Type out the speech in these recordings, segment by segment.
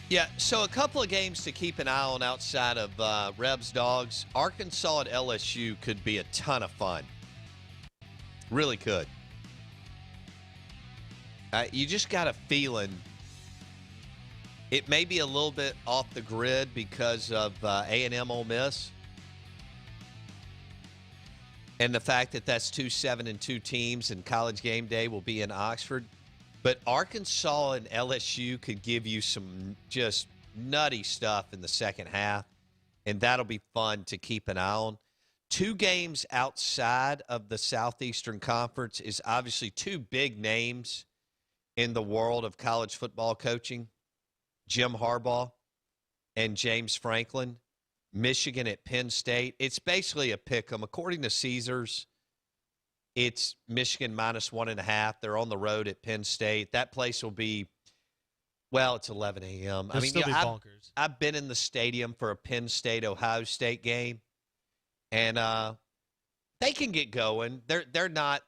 Yeah, so a couple of games to keep an eye on outside of Rebs Dogs. Arkansas and LSU could be a ton of fun. Really could. You just got a feeling it may be a little bit off the grid because of A&M Ole Miss. And the fact that that's 2 7-2 teams and College Game Day will be in Oxford. But Arkansas and LSU could give you some just nutty stuff in the second half, and that'll be fun to keep an eye on. 2 games outside of the Southeastern Conference is obviously 2 big names in the world of college football coaching, Jim Harbaugh and James Franklin. Michigan at Penn State. It's basically a pick 'em. According to Caesars, it's Michigan -1.5. They're on the road at Penn State. That place will be, well, it's 11 a.m. It'll still be bonkers. I've been in the stadium for a Penn State-Ohio State game, and they can get going. They're not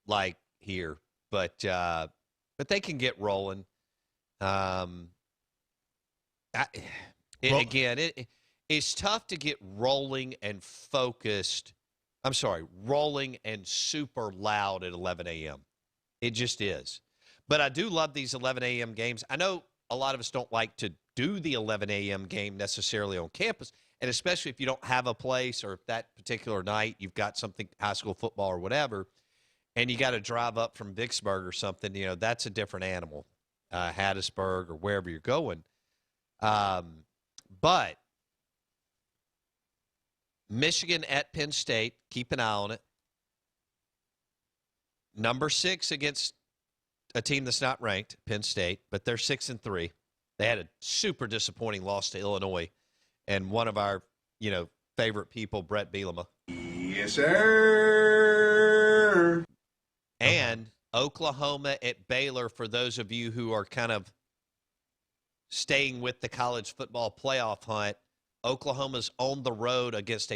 like here, but they can get rolling. It's tough to get rolling and focused. I'm sorry, rolling and super loud at 11 a.m. It just is. But I do love these 11 a.m. games. I know a lot of us don't like to do the 11 a.m. game necessarily on campus, and especially if you don't have a place or if that particular night you've got something, high school football or whatever, and you got to drive up from Vicksburg or something, that's a different animal, Hattiesburg or wherever you're going. But Michigan at Penn State, keep an eye on it. Number 6 against a team that's not ranked, Penn State, but they're 6-3. They had a super disappointing loss to Illinois, and one of our, favorite people, Brett Bielema. Yes, sir. And Oklahoma at Baylor, for those of you who are kind of staying with the college football playoff hunt. Oklahoma's on the road against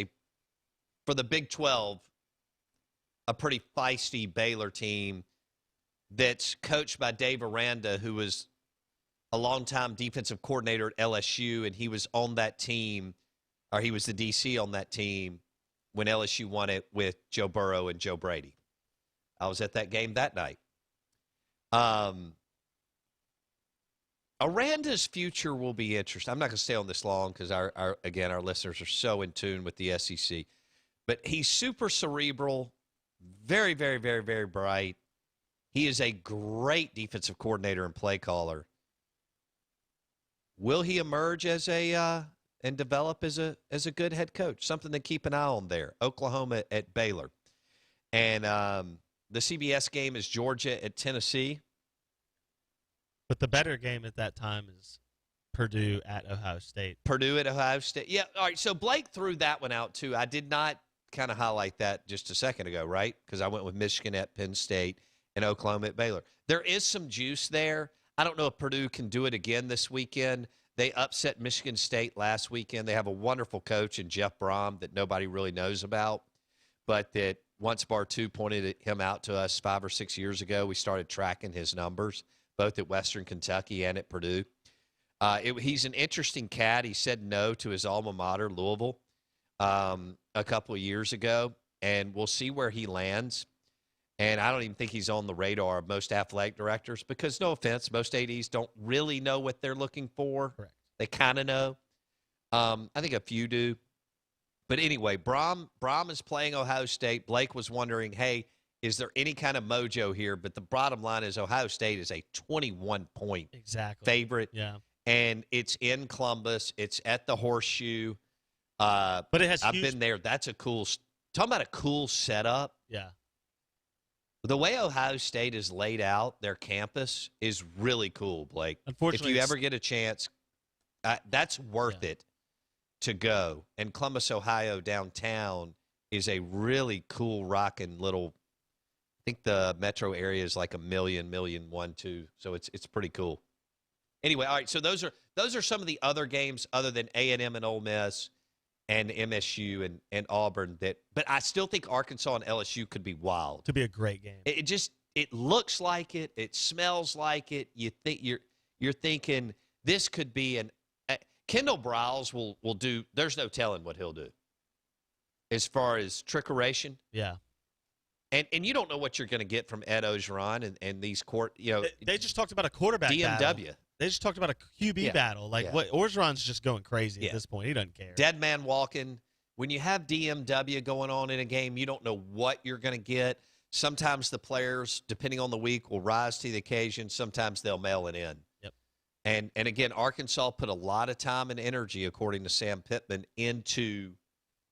for the Big 12, a pretty feisty Baylor team that's coached by Dave Aranda, who was a longtime defensive coordinator at LSU, and he was on that team, or he was the DC on that team when LSU won it with Joe Burrow and Joe Brady. I was at that game that night. Aranda's future will be interesting. I'm not going to stay on this long because, our listeners are so in tune with the SEC. But he's super cerebral, very, very, very, very bright. He is a great defensive coordinator and play caller. Will he emerge and develop as a good head coach? Something to keep an eye on there. Oklahoma at Baylor. And the CBS game is Georgia at Tennessee. But the better game at that time is Purdue at Ohio State. Purdue at Ohio State. Yeah, all right, so Blake threw that one out, too. I did not kind of highlight that just a second ago, right? Because I went with Michigan at Penn State and Oklahoma at Baylor. There is some juice there. I don't know if Purdue can do it again this weekend. They upset Michigan State last weekend. They have a wonderful coach in Jeff Brom that nobody really knows about, but that once Bartu pointed him out to us 5 or 6 years ago, we started tracking his numbers, both at Western Kentucky and at Purdue. He's an interesting cat. He said no to his alma mater, Louisville, a couple of years ago, and we'll see where he lands. And I don't even think he's on the radar of most athletic directors because, no offense, most ADs don't really know what they're looking for. Correct. They kind of know. I think a few do. But anyway, Brom is playing Ohio State. Blake was wondering, hey, is there any kind of mojo here? But the bottom line is Ohio State is a 21-point favorite. Yeah. And it's in Columbus. It's at the Horseshoe. But it has I've been there. That's a cool – talking about a cool setup. Yeah. The way Ohio State is laid out, their campus is really cool, Blake. Unfortunately, if you ever get a chance, that's worth it to go. And Columbus, Ohio, downtown is a really cool, rocking little. I think the metro area is like 1 million, 1.2. So it's pretty cool. Anyway, all right. So those are some of the other games other than A&M and Ole Miss and MSU and Auburn but I still think Arkansas and LSU could be wild. To be a great game. It looks like it. It smells like it. You think you're thinking this could be Kendall Briles will do. There's no telling what he'll do as far as trickeration. Yeah. And you don't know what you're going to get from Ed Ogeron and these court. They just talked about a quarterback DMW. battle. They just talked about a QB battle. What Orgeron's just going crazy at this point. He doesn't care. Dead man walking. When you have DMW going on in a game, you don't know what you're going to get. Sometimes the players, depending on the week, will rise to the occasion. Sometimes they'll mail it in. Yep. And again, Arkansas put a lot of time and energy, according to Sam Pittman, into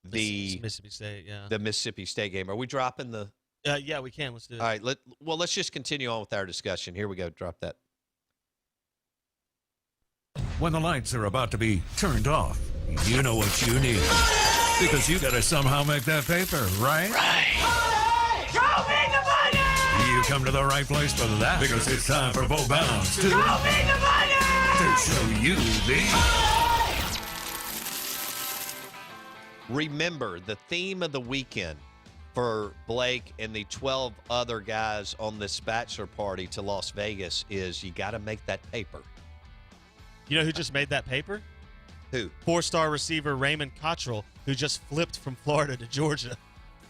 the Mississippi State. Yeah. The Mississippi State game. Are we dropping the? Yeah, we can. Let's do it. All right. Let's just continue on with our discussion. Here we go. Drop that. When the lights are about to be turned off, you know what you need. Because you got to somehow make that paper, right? Right. Show me the money! You come to the right place for that. Because it's time for Bo Bounds to show me the money! To show you the... Remember, the theme of the weekend for Blake and the 12 other guys on this bachelor party to Las Vegas is you got to make that paper. You know who just made that paper? Who? 4-star receiver Raymond Cottrell, who just flipped from Florida to Georgia.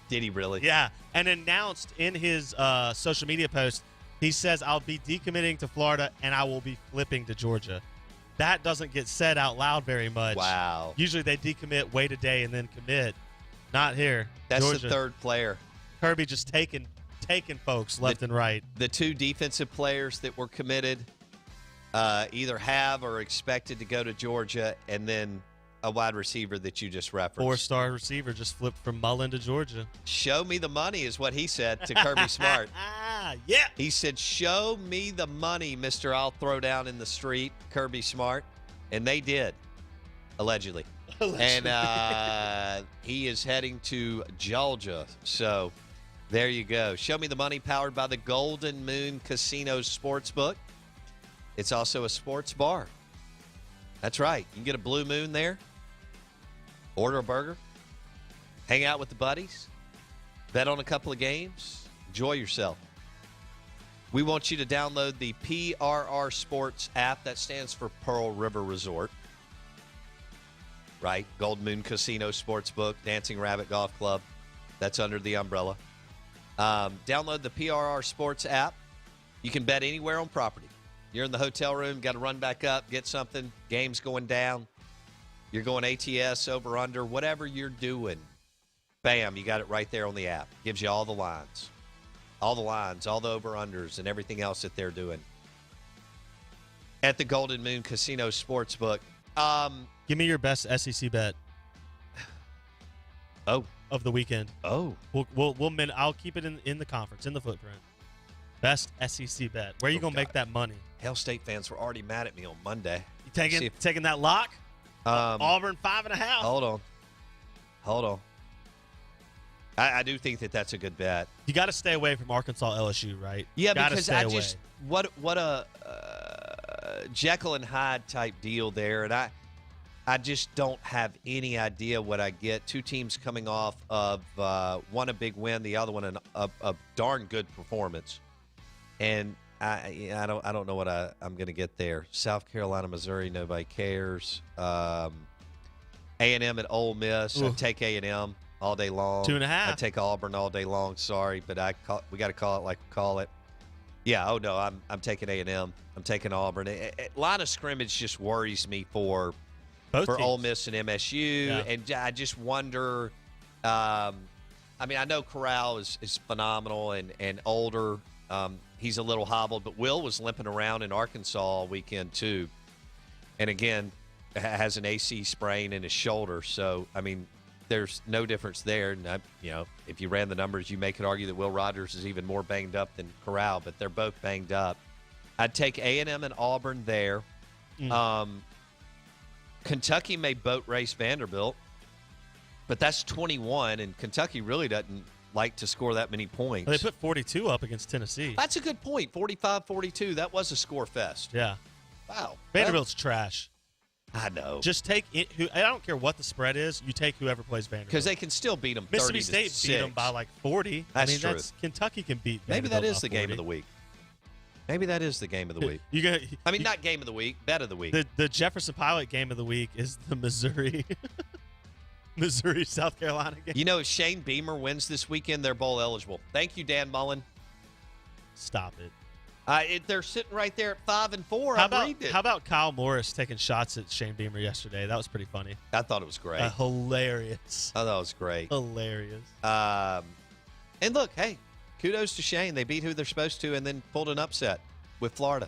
Did he really? Yeah, and announced in his social media post, he says, I'll be decommitting to Florida and I will be flipping to Georgia. That doesn't get said out loud very much. Wow. Usually they decommit, wait a day, and then commit. Not here. That's Georgia. the third player. Kirby just taking folks left and right. The two defensive players that were committed either have or are expected to go to Georgia, and then a wide receiver that you just referenced. 4-star receiver just flipped from Mullen to Georgia. Show me the money is what he said to Kirby Smart. Yeah. He said, show me the money, Mr. I'll throw down in the street, Kirby Smart. And they did, allegedly. And he is heading to Georgia. So there you go. Show me the money, powered by the Golden Moon Casino Sportsbook. It's also a sports bar. That's right. You can get a Blue Moon there, order a burger, hang out with the buddies, bet on a couple of games, enjoy yourself. We want you to download the PRR Sports app. That stands for Pearl River Resort. Right? Golden Moon Casino Sportsbook, Dancing Rabbit Golf Club. That's under the umbrella. Download the PRR Sports app. You can bet anywhere on property. You're in the hotel room, got to run back up, get something, game's going down. You're going ATS, over, under, whatever you're doing. Bam, you got it right there on the app. Gives you all the lines. All the lines, all the over-unders, and everything else that they're doing. At the Golden Moon Casino Sportsbook. Give me your best SEC bet. Oh. Of the weekend. Oh. I'll keep it in the conference, in the footprint. Best SEC bet. Where are you going to make that money? Hell State fans were already mad at me on Monday. You taking that lock? Auburn 5.5. Hold on. I do think that's a good bet. You got to stay away from Arkansas LSU, right? Yeah, gotta because what a Jekyll and Hyde type deal there, and I just don't have any idea what I get. Two teams coming off of one a big win, the other one a darn good performance, and I don't know what I'm going to get there. South Carolina, Missouri, nobody cares. A&M at Ole Miss, I take A&M all day long. 2.5. I take Auburn all day long. Sorry, but we got to call it like we call it. Yeah. Oh no, I'm taking A&M. I'm taking Auburn. Line of scrimmage just worries me for Ole Miss and MSU, and I just wonder. I mean, I know Corral is phenomenal and older. He's a little hobbled, but Will was limping around in Arkansas all weekend too, and again has an AC sprain in his shoulder. So I mean, there's no difference there. And if you ran the numbers, you could argue that Will Rogers is even more banged up than Corral, but they're both banged up. I'd take A&M and Auburn there. Kentucky may boat race Vanderbilt, but that's 21, and Kentucky really doesn't like to score that many points. Well, they put 42 up against Tennessee. That's a good point. 45-42. That was a score fest. Yeah. Wow. Vanderbilt's trash. I know. Just take it. I don't care what the spread is. You take whoever plays Vanderbilt. Because they can still beat them 30-6. Mississippi State beat them by like 40. That's true. Kentucky can beat Maybe Vanderbilt that is the by game 40. of the week. Maybe that is the game of the week. Not game of the week, bet of the week. The Jefferson Pilot game of the week is the Missouri South Carolina game. You know, if Shane Beamer wins this weekend, they're bowl eligible. Thank you, Dan Mullen. Stop it. They're sitting right there at 5-4. How about Kyle Morris taking shots at Shane Beamer yesterday? That was pretty funny. I thought it was great. Hilarious. I thought it was great. Hilarious. And look, hey, kudos to Shane. They beat who they're supposed to and then pulled an upset with Florida.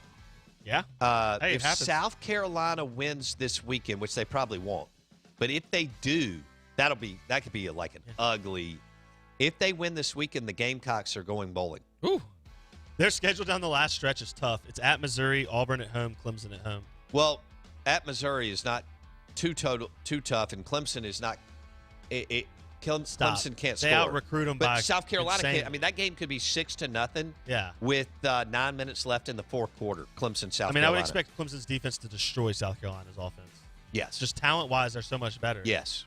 Yeah. If it happens. South Carolina wins this weekend, which they probably won't, but if they do, that could be like an ugly. If they win this weekend, the Gamecocks are going bowling. Ooh. Their schedule down the last stretch is tough. It's at Missouri, Auburn at home, Clemson at home. Well, at Missouri is not too tough, and Clemson is not. Clemson can't score. They out-recruit them but South Carolina insane. can't. I mean, that game could be 6-0. Yeah. With 9 minutes left in the fourth quarter. Clemson, South Carolina. I would expect Clemson's defense to destroy South Carolina's offense. Yes. Just talent-wise, they're so much better. Yes.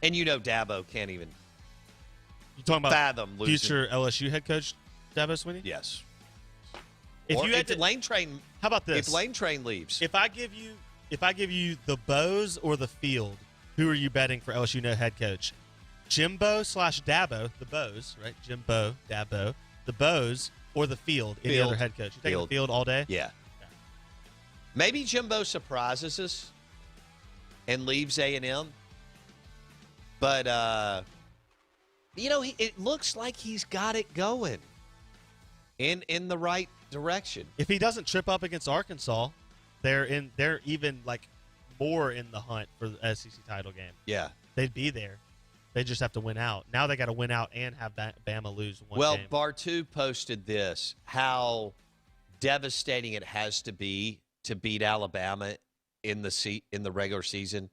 And you know Dabo can't even You talking about fathom losing. future LSU head coach Dabo Swinney? Yes. If Lane Train. How about this? If Lane Train leaves. If I give you the Bows or the field, who are you betting for LSU head coach? Jimbo/Dabo, the Bows, right? Jimbo, Dabo, the Bows, or the field, any other head coach? You taking the field all day? Yeah. Maybe Jimbo surprises us and leaves A&M. But, it looks like he's got it going in the right direction. If he doesn't trip up against Arkansas, they're even like more in the hunt for the SEC title game. Yeah. They'd be there. They just have to win out. Now they got to win out and have Bama lose one game. Well, Bartu posted this, how devastating it has to be to beat Alabama in the regular season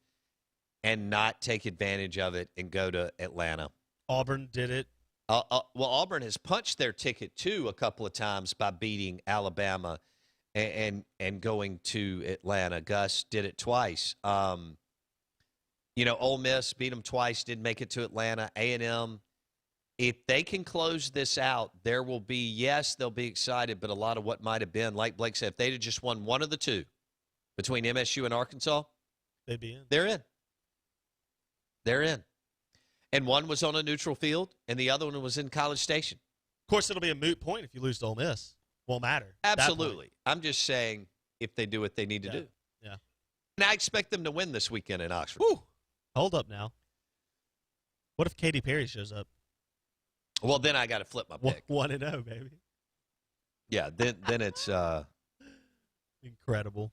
and not take advantage of it and go to Atlanta. Auburn did it. Auburn has punched their ticket, too, a couple of times by beating Alabama and going to Atlanta. Gus did it twice. Ole Miss beat them twice, didn't make it to Atlanta. A&M, if they can close this out, there will be, yes, they'll be excited, but a lot of what might have been, like Blake said, if they'd have just won one of the two between MSU and Arkansas, they'd be in. They're in. They're in. And one was on a neutral field, and the other one was in College Station. Of course, it'll be a moot point if you lose to Ole Miss. Won't matter. Absolutely. I'm just saying if they do what they need to do. Yeah. And I expect them to win this weekend in Oxford. Woo. Hold up now. What if Katy Perry shows up? Well, then I got to flip my pick. 1-0, baby. Yeah, then it's incredible.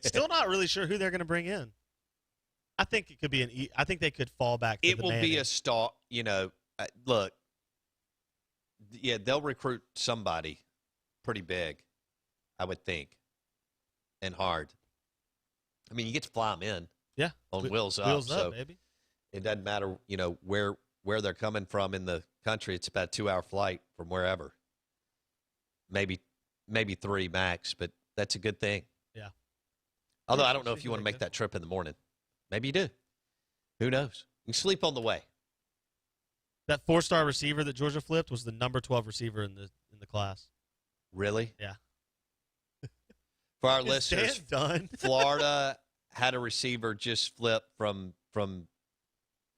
Still not really sure who they're going to bring in. I think it could be I think they could fall back to it will be a star. Look, yeah, they'll recruit somebody pretty big, I would think, and hard. I mean, you get to fly them in. Yeah, on wheels up. Wheels up, so baby. It doesn't matter, where they're coming from in the country. It's about a 2-hour flight from wherever. Maybe 3 max, but that's a good thing. Yeah. Although I don't know if you want to make that trip in the morning. Maybe you do. Who knows? You can sleep on the way. That 4-star receiver that Georgia flipped was the number 12 receiver in the class. Really? Yeah. For our listeners, done? Florida had a receiver just flip from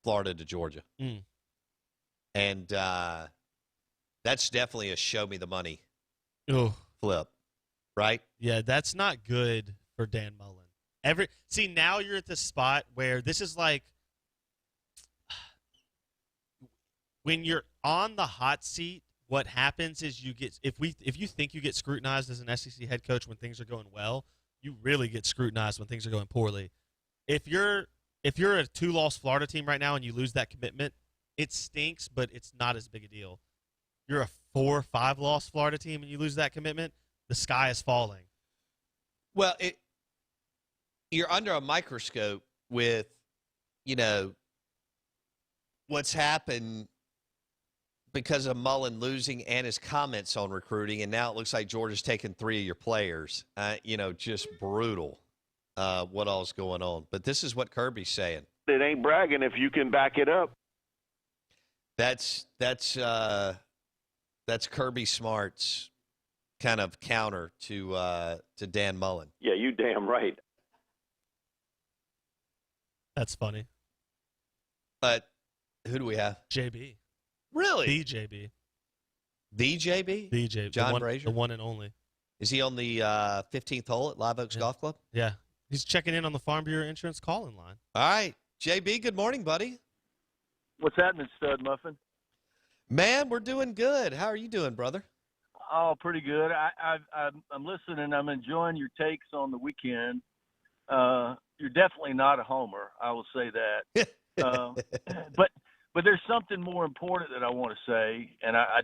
Florida to Georgia. Mm. And that's definitely a show me the money flip, right? Yeah, that's not good for Dan Mullen. Now you're at the spot where this is like when you're on the hot seat, what happens is you get if you think you get scrutinized as an SEC head coach when things are going well, you really get scrutinized when things are going poorly. If you're a 2-loss Florida team right now and you lose that commitment, it stinks, but it's not as big a deal. You're a 4 or 5-loss Florida team and you lose that commitment, the sky is falling. Well, you're under a microscope with, what's happened because of Mullen losing and his comments on recruiting, and now it looks like Georgia's taken 3 of your players. Just brutal what all's going on. But this is what Kirby's saying. It ain't bragging if you can back it up. That's Kirby Smart's kind of counter to Dan Mullen. Yeah, you damn right. That's funny. But who do we have? JB. Really? The JB. The JB? The JB. John the one, Brazier? The one and only. Is he on the 15th hole at Live Oaks Golf Club? Yeah. He's checking in on the Farm Bureau Insurance call-in line. All right. JB, good morning, buddy. What's happening, Stud Muffin? Man, we're doing good. How are you doing, brother? Oh, pretty good. I'm listening. I'm enjoying your takes on the weekend. You're definitely not a homer. I will say that. But there's something more important that I want to say, and I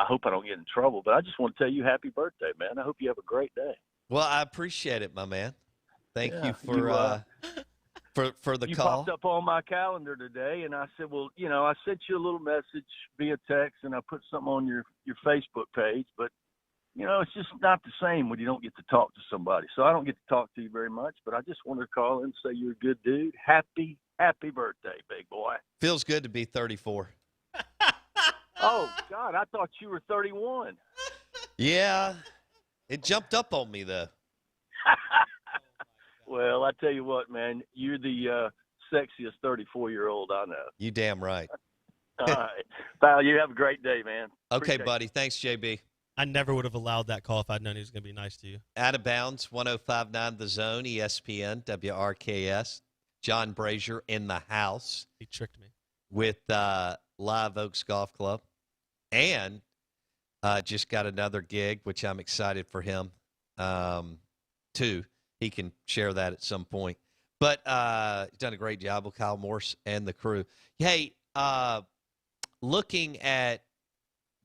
hope I don't get in trouble. But I just want to tell you happy birthday, man. I hope you have a great day. Well, I appreciate it, my man. Thank you for the you call. Popped up on my calendar today, and I said, well, I sent you a little message via text, and I put something on your Facebook page. But, it's just not the same when you don't get to talk to somebody. So I don't get to talk to you very much, but I just wanted to call in and say you're a good dude. Happy birthday, big boy. Feels good to be 34. Oh, God, I thought you were 31. Yeah. It jumped up on me, though. Well, I tell you what, man, you're the sexiest 34-year-old I know. You damn right. All right. Pal, you have a great day, man. Okay, Appreciate buddy. Thanks, JB. I never would have allowed that call if I'd known he was going to be nice to you. Out of bounds, 105.9 The Zone, ESPN, WRKS. John Brazier in the house. He tricked me. With Live Oaks Golf Club. And just got another gig, which I'm excited for him, too. He can share that at some point. But he's done a great job with Kyle Morse and the crew. Hey, looking at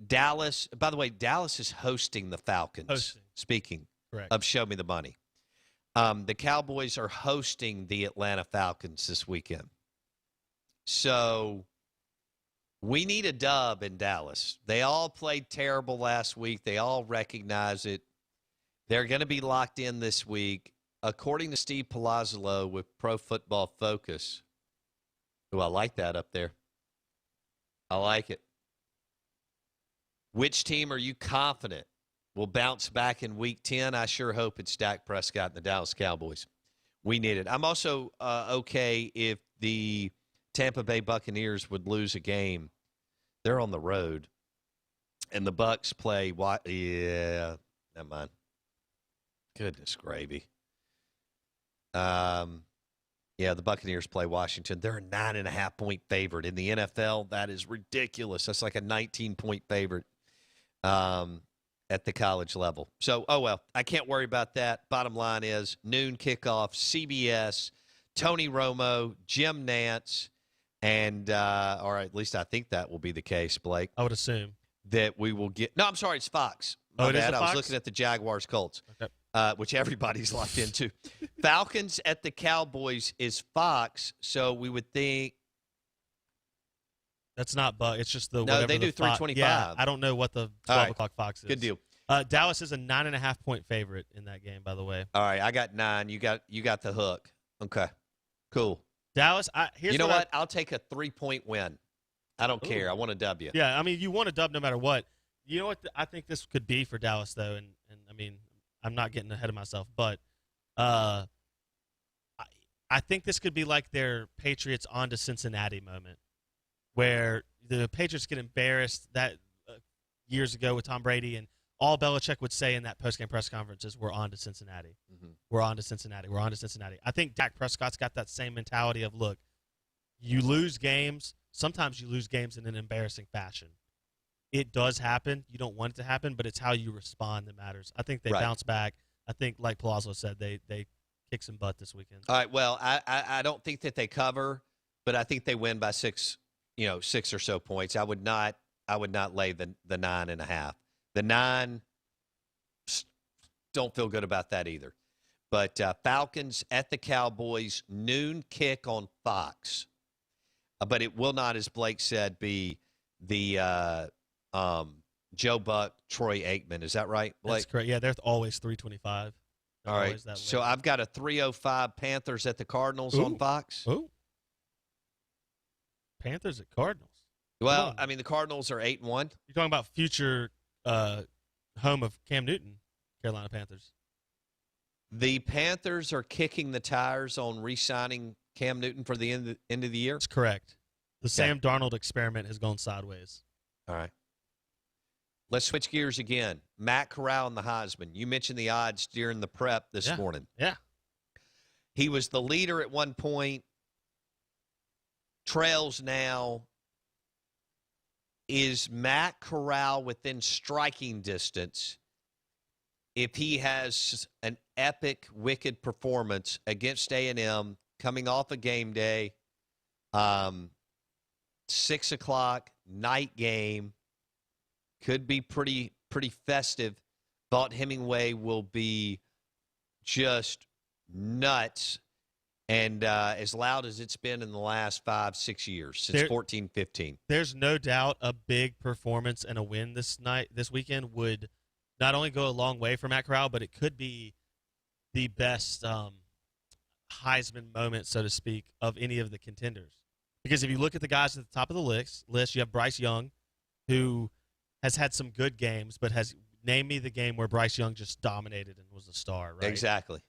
Dallas. By the way, Dallas is hosting the Falcons. Speaking Correct. of Show Me the Money. The Cowboys are hosting the Atlanta Falcons this weekend. So we need a dub in Dallas. They all played terrible last week. They all recognize it. They're going to be locked in this week. According to Steve Palazzolo with Pro Football Focus, ooh, I like that up there. I like it. Which team are you confident will bounce back in Week 10? I sure hope it's Dak Prescott and the Dallas Cowboys. We need it. I'm also okay if the Tampa Bay Buccaneers would lose a game. They're on the road, and the Bucs play. Yeah, never mind. Goodness gravy. Yeah, the Buccaneers play Washington. They're a 9.5-point favorite in the NFL. That is ridiculous. That's like a 19-point favorite at the college level. So, oh well, I can't worry about that. Bottom line is noon kickoff, CBS, Tony Romo, Jim Nance, and all right, at least I think that will be the case, Blake. I would assume that we will get. No, I'm sorry, it's Fox. My bad. I was looking at the Jaguars Colts. Okay. Which everybody's locked into. Falcons at the Cowboys is Fox, so we would think. That's not Buck. It's just the no. They do 325. Yeah, I don't know what the 12 o'clock Fox is. Good deal. Dallas is a 9.5-point favorite in that game, by the way. All right, I got 9. You got the hook. Okay, cool. Dallas. You know what? I'll take a 3-point win. I don't care. I want a W. Yeah, I mean, you want a dub no matter what. You know what? I think this could be for Dallas, though, and I mean. I'm not getting ahead of myself, but I think this could be like their Patriots on to Cincinnati moment, where the Patriots get embarrassed that years ago with Tom Brady, and all Belichick would say in that postgame press conference is, "We're on to Cincinnati. Mm-hmm. We're on to Cincinnati. We're on to Cincinnati." I think Dak Prescott's got that same mentality of, look, you lose games. Sometimes you lose games in an embarrassing fashion. It does happen. You don't want it to happen, but it's how you respond that matters. I think they bounce back. I think, like Palazzo said, they kick some butt this weekend. All right. Well, I don't think that they cover, but I think they win by 6 or so points. I would not lay the 9.5. The 9, don't feel good about that either. But Falcons at the Cowboys, noon kick on Fox. But it will not, as Blake said, be the Joe Buck, Troy Aikman. Is that right, Blake? That's correct. Yeah, they're always 325. All right. So I've got a 305 Panthers at the Cardinals on Fox. Oh. Panthers at Cardinals. Well, I mean, the Cardinals are 8-1. You're talking about future home of Cam Newton, Carolina Panthers. The Panthers are kicking the tires on re-signing Cam Newton for the end of the year? That's correct. The Sam Darnold experiment has gone sideways. All right. Let's switch gears again. Matt Corral and the Heisman. You mentioned the odds during the prep this morning. Yeah. He was the leader at one point, trails now. Is Matt Corral within striking distance if he has an epic, wicked performance against A&M coming off a game day, 6 o'clock, night game, could be pretty festive. Thought Hemingway will be just nuts and as loud as it's been in the last 5-6 years, since 14-15. There's no doubt a big performance and a win this weekend would not only go a long way for Matt Corral, but it could be the best Heisman moment, so to speak, of any of the contenders. Because if you look at the guys at the top of the list, you have Bryce Young, who has had some good games, but has named me the game where Bryce Young just dominated and was a star, right? Exactly.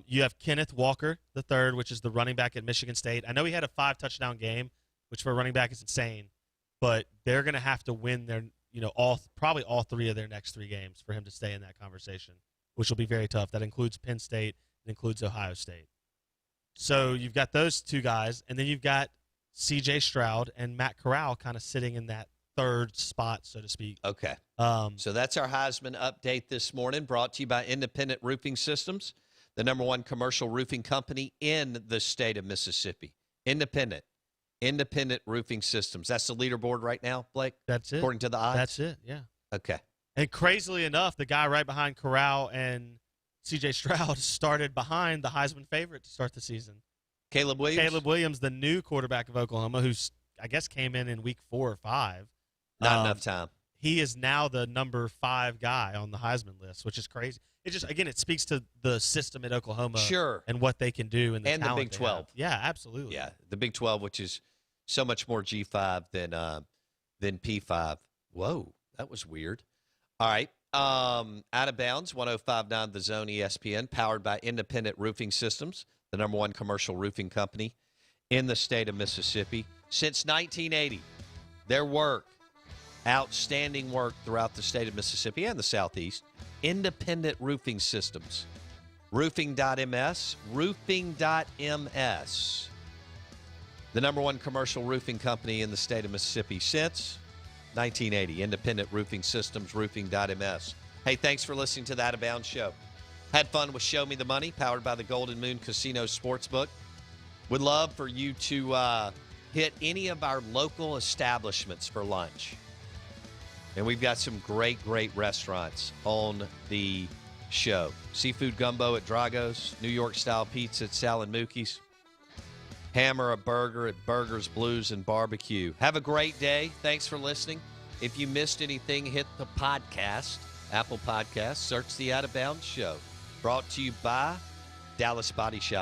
You have Kenneth Walker, the third, which is the running back at Michigan State. I know he had a 5-touchdown game, which for a running back is insane, but they're going to have to win their, probably all 3 of their next 3 games for him to stay in that conversation, which will be very tough. That includes Penn State and includes Ohio State. So you've got those 2 guys, and then you've got C.J. Stroud and Matt Corral kind of sitting in that third spot, so to speak. Okay. So that's our Heisman update this morning, brought to you by Independent Roofing Systems, the #1 commercial roofing company in the state of Mississippi. Independent Roofing Systems. That's the leaderboard right now, Blake? That's it. According to the odds? That's it, yeah. Okay. And crazily enough, the guy right behind Corral and C.J. Stroud started behind the Heisman favorite to start the season. Caleb Williams? Caleb Williams, the new quarterback of Oklahoma, who's, I guess, came in week 4 or 5. Not enough time. He is now the number 5 guy on the Heisman list, which is crazy. It just, again, it speaks to the system at Oklahoma, sure, and what they can do, and the Big 12. Yeah, absolutely. Yeah, the Big 12, which is so much more G5 than P5. Whoa, that was weird. All right, Out of Bounds, 105.9 The Zone ESPN, powered by Independent Roofing Systems, the #1 commercial roofing company in the state of Mississippi since 1980. Their work, outstanding work throughout the state of Mississippi and the Southeast. Independent Roofing Systems. Roofing.ms. Roofing.ms. The #1 commercial roofing company in the state of Mississippi since 1980. Independent Roofing Systems. Roofing.ms. Hey, thanks for listening to the Out of Bounds show. Had fun with Show Me the Money, powered by the Golden Moon Casino Sportsbook. Would love for you to hit any of our local establishments for lunch. And we've got some great restaurants on the show. Seafood gumbo at Drago's, New York-style pizza at Sal and Mookie's, hammer a burger at Burgers, Blues, and Barbecue. Have a great day. Thanks for listening. If you missed anything, hit the podcast, Apple Podcasts, search the Out of Bounds show. Brought to you by Dallas Body Shop.